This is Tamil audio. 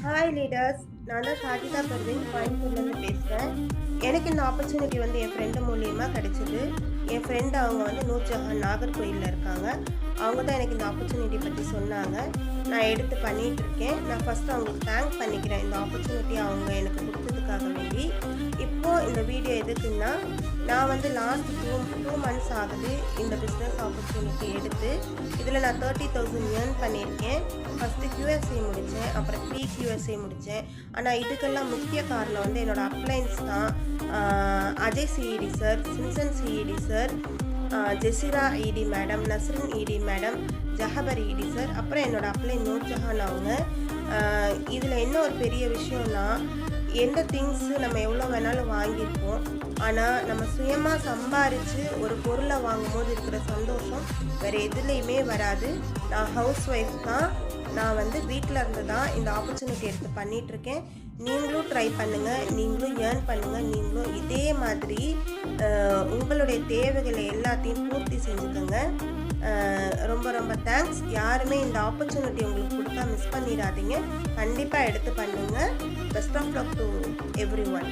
ஹாய் லீடர்ஸ், நான் தான் ஷாஜிதா பர்வீன் கோயம்புத்தூர்லேருந்து பேசுகிறேன். எனக்கு இந்த ஆப்பர்ச்சுனிட்டி வந்து என் ஃப்ரெண்டு மூலியமாக கிடைச்சிது. என் ஃப்ரெண்டு அவங்க வந்து நூர்ஜஹான் நாகர்கோயிலில் இருக்காங்க. அவங்க தான் எனக்கு இந்த ஆப்பர்ச்சுனிட்டி பற்றி சொன்னாங்க. நான் எடுத்து பண்ணிகிட்ருக்கேன். நான் ஃபஸ்ட்டு அவங்களுக்கு தேங்க் பண்ணிக்கிறேன் இந்த ஆப்பர்ச்சுனிட்டி அவங்க எனக்கு கொடுத்ததுக்காக வேண்டி. இப்போது இந்த வீடியோ எதுக்குன்னா, நான் வந்து லாஸ்ட் டூ மந்த்ஸ் ஆகுது இந்த பிஸ்னஸ் ஆப்பர்ச்சுனிட்டி எடுத்து. இதில் நான் 30,000 ஏர்ன் பண்ணியிருக்கேன். ஃபஸ்ட்டு QSA முடித்தேன், அப்புறம் PQSA முடித்தேன். ஆனால் இதுக்கெல்லாம் முக்கிய காரணம் வந்து என்னோடய அப்ளைன்ஸ் தான். Ajay CET sir, Simson CET sir, Jazeera ED madam, Nasrin இடி மேடம், ஜஹபர் இடி சார், அப்புறம் என்னோடய அப்ளைன் நூர்ஜஹான் அவங்க. இதில் என்ன ஒரு பெரிய விஷயம்னா, எந்த திங்ஸு நம்ம எவ்வளோ வேணாலும் வாங்கியிருப்போம். ஆனால் நம்ம சுயமாக சம்பாரித்து ஒரு பொருளை வாங்கும்போது இருக்கிற சந்தோஷம் வேறு எதுலேயுமே வராது. நான் ஹவுஸ் ஒய்ஃப் தான். நான் வந்து வீட்டில் இருந்து தான் இந்த ஆப்பர்ச்சுனிட்டி எடுத்து பண்ணிகிட்ருக்கேன். நீங்களும் ட்ரை பண்ணுங்கள், நீங்களும் ஏர்ன் பண்ணுங்கள். நீங்களும் இதே மாதிரி உங்களுடைய தேவைகளை எல்லாத்தையும் பூர்த்தி செஞ்சுக்கோங்க. ரொம்ப ரொம்ப தேங்க்ஸ். யாருமே இந்த ஆப்பர்ச்சுனிட்டி உங்களுக்கு கொடுத்தா மிஸ் பண்ணிடாதீங்க. கண்டிப்பாக எடுத்து பண்ணுங்கள். Best of luck to every one.